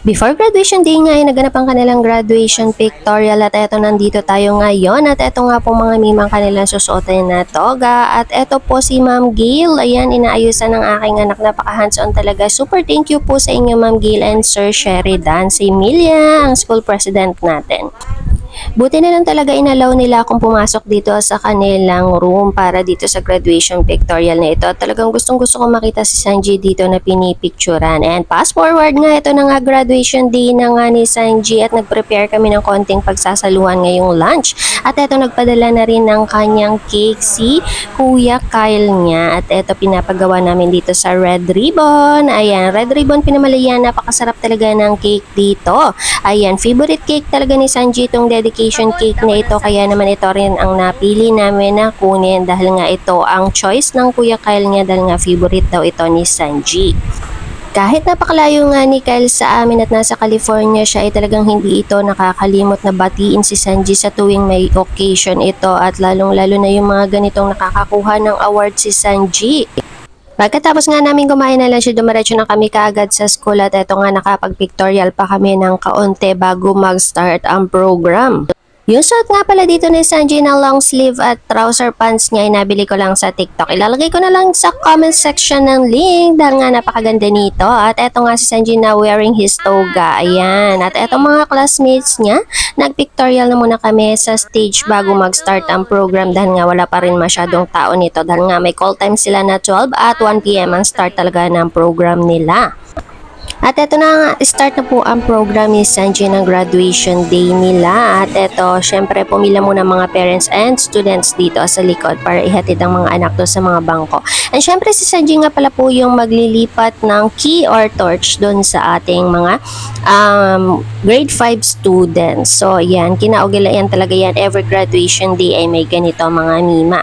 Before graduation day nga ay naganap ang kanilang graduation pictorial at eto nandito tayo ngayon at eto nga po mga mimang kanilang susuotin na toga at eto po si Ma'am Gail. Ayan, inaayusan ng aking anak, napaka hands-on talaga. Super thank you po sa inyo Ma'am Gail and Sir Sheridan. Si Emilia, ang school president natin. Buti na lang talaga inalaw nila akong pumasok dito sa kanilang room para dito sa graduation pictorial na ito. Talagang gustong gusto ko makita si Sanji dito na pinipicturan. And fast forward nga, ito na nga graduation day na nga ni Sanji at nag-prepare kami ng konting pagsasaluhan ngayong lunch. At ito nagpadala na rin ng kanyang cake si Kuya Kyle niya. At ito pinapagawa namin dito sa Red Ribbon. Ayan, Red Ribbon pinamalayan. Napakasarap talaga ng cake dito. Ayan, favorite cake talaga ni Sanji itong dedication cake na ito, kaya naman ito rin ang napili namin na kunin dahil nga ito ang choice ng Kuya Kyle niya dahil nga favorite daw ito ni Sanji. Kahit napakalayo nga ni Kyle sa amin at nasa California siya ay talagang hindi ito nakakalimot na batiin si Sanji sa tuwing may occasion ito at lalong lalo na yung mga ganitong nakakakuha ng award si Sanji. Pagkatapos nga namin kumain na lunch, dumiretso na kami kaagad sa school at eto nga nakapag-pictorial pa kami ng kaunti bago mag-start ang program. Yung suot nga pala dito ni Sanji na long sleeve at trouser pants niya ay nabili ko lang sa TikTok. Ilalagay ko na lang sa comment section ng link dahil nga napakaganda nito. At eto nga si Sanji na wearing his toga. Ayan. At eto mga classmates niya, nag-pictorial na muna kami sa stage bago mag-start ang program dahil nga wala pa rin masyadong tao nito. Dahil nga may call time sila na 12 at 1 PM ang start talaga ng program nila. At eto na, start na po ang program ni Sanji ng graduation day nila. At eto, syempre pumila muna mga parents and students dito sa likod para ihatid ang mga anak doon sa mga bangko. And syempre si Sanji nga pala po yung maglilipat ng key or torch doon sa ating mga grade 5 students. So yan, kinaugilayan talaga yan. Every graduation day ay may ganito mga mima.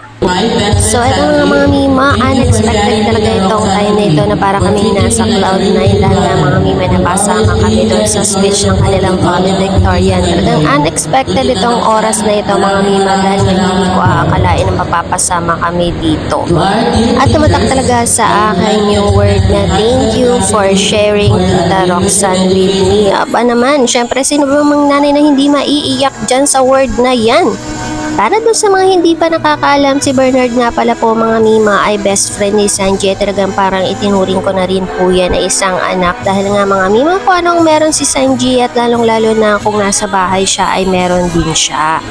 So eto nga mga mima, unexpected talaga itong time na ito na para kami nasa cloud9 dahil nga mga mima napasama kami doon sa speech ng kanilang valedictorian. Talagang unexpected itong oras na ito mga mima dahil hindi ko aakalain na mapapasama kami dito. At tumatak talaga sa akin yung word na thank you for sharing Tita Roxanne with me. Aba naman, syempre sino ba mga nanay na hindi maiiyak dyan sa word na yan? Para doon sa mga hindi pa nakakaalam, si Bernard nga pala po mga mima ay best friend ni Sanji. Talagang parang itinuring ko na rin po yan na isang anak dahil nga mga mima kung anong meron si Sanji at lalong lalo na kung nasa bahay siya ay meron din siya.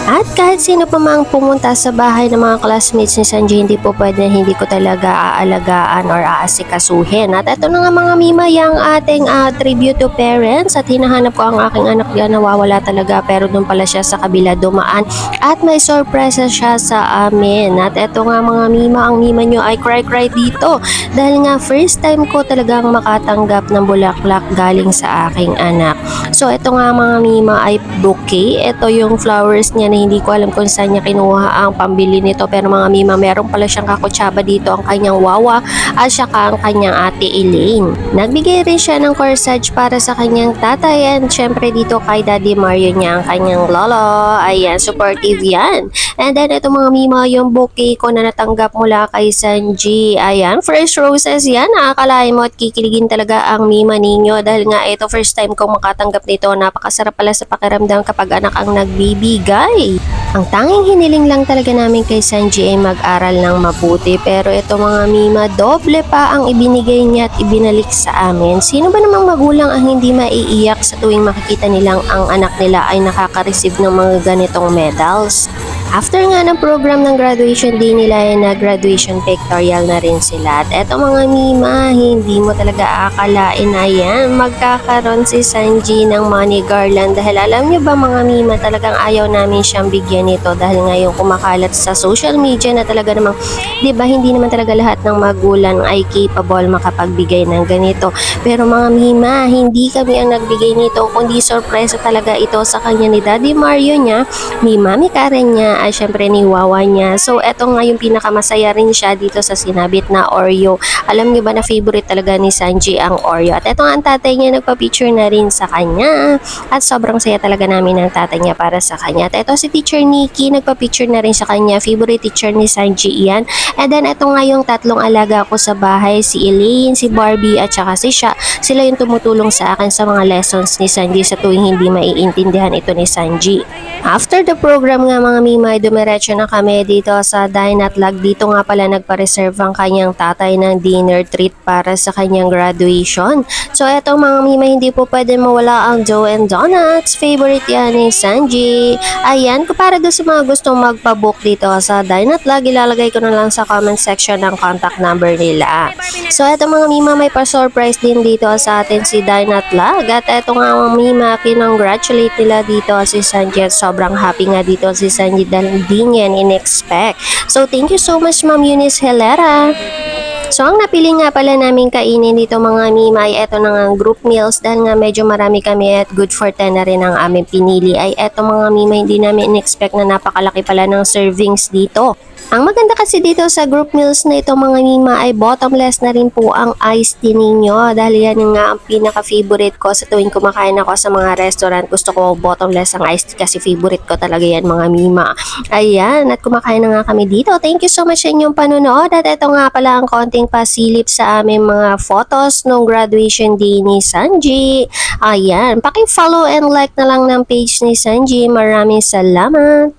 At kahit sino pa mang pumunta sa bahay ng mga classmates ni Sanji, hindi po pwede na hindi ko talaga aalagaan or aasikasuhin. At ito na nga mga mima yung ating tribute to parents at hinahanap ko ang aking anak yan, nawawala talaga pero doon pala siya sa kabila dumaan at may sorpresa siya sa amin. At ito nga mga mima, ang mima nyo ay cry dito dahil nga first time ko talagang makatanggap ng bulaklak galing sa aking anak. So ito nga mga mima ay bouquet. Ito yung flowers niya na hindi ko alam kung saan niya kinuha ang pambili nito pero mga mima meron pala siyang kakutsaba dito, ang kanyang wawa at saka ang kanyang ate Elaine. Nagbigay rin siya ng corsage para sa kanyang tatay and syempre dito kay Daddy Mario niya ang kanyang lolo. Ayan, supportive yan. And then ito mga mima yung bouquet ko na natanggap mula kay Sanji. Ayan, fresh roses yan. Nakakalain mo at kikiligin talaga ang mima ninyo dahil nga ito first time kong makatanggap nito. Napakasarap pala sa pakiramdam kapag anak ang nagbibigay. Ang tanging hiniling lang talaga namin kay Sanji ay mag-aral ng mabuti pero ito mga mima, doble pa ang ibinigay niya at ibinalik sa amin. Sino ba namang magulang ang hindi maiiyak sa tuwing makikita nilang ang anak nila ay nakaka-receive ng mga ganitong medals? After nga ng program ng graduation day nila ay na-graduation pictorial na rin sila. At eto mga mima, hindi mo talaga akalain na yan. Magkakaroon si Sanji ng money garland dahil alam nyo ba mga mima, talagang ayaw namin siyang bigyan nito dahil ngayon kumakalat sa social media na talaga namang, di ba hindi naman talaga lahat ng magulang ay capable makapagbigay ng ganito. Pero mga mima, hindi kami ang nagbigay nito kundi sorpresa talaga ito sa kanya ni Daddy Mario niya, ni Mami Karen niya at syempre ni Wawa niya. So eto nga yung pinakamasaya rin siya dito sa sinabit na Oreo. Alam niyo ba na favorite talaga ni Sanji ang Oreo. At eto nga ang tatay niya nagpa-picture na rin sa kanya. At sobrang saya talaga namin ng tatay niya para sa kanya. At eto si Teacher Nikki nagpa-picture na rin sa kanya. Favorite teacher ni Sanji iyan. And then eto nga yung tatlong alaga ko sa bahay. Si Elaine, si Barbie at saka si Sha. Sila yung tumutulong sa akin sa mga lessons ni Sanji sa tuwing hindi maiintindihan ito ni Sanji. After the program nga mga mimay, dumiretso na kami dito sa Dine at Lag. Dito nga pala nagpa-reserve ang kanyang tatay ng dinner treat para sa kanyang graduation. So eto mga mimay, hindi po pwede mawala ang Dough and Donuts. Favorite yan ni Sanji. Ayan, para doon sa mga gustong magpa-book dito sa Dine at Lag, ilalagay ko na lang sa comment section ang contact number nila. So eto mga mima, may pa-surprise din dito sa atin si Dine at Lag. At eto nga mga mima, kinongratulate nila dito si Sanji at sobrang happy nga dito si Sanji dahil hindi niya in-expect. So thank you so much Ma'am Eunice Helera. So ang napili nga pala namin kainin dito mga mima ay eto na nga group meals dahil nga medyo marami kami at good for 10 na rin ang aming pinili ay eto mga mima, hindi namin in-expect na napakalaki pala ng servings dito. Ang maganda kasi dito sa group meals na ito mga mima ay bottomless na rin po ang iced tea ninyo dahil yan nga ang pinaka-favorite ko sa tuwing kumakain ako sa mga restaurant. Gusto ko bottomless ang iced tea kasi favorite ko talaga yan mga mima. Ayan, at kumakain na nga kami dito. Thank you so much sa inyong panonood at ito nga pala ang konting pasilip sa aming mga photos nung graduation day ni Sanji. Ayan, paki-follow and like na lang ng page ni Sanji. Maraming salamat!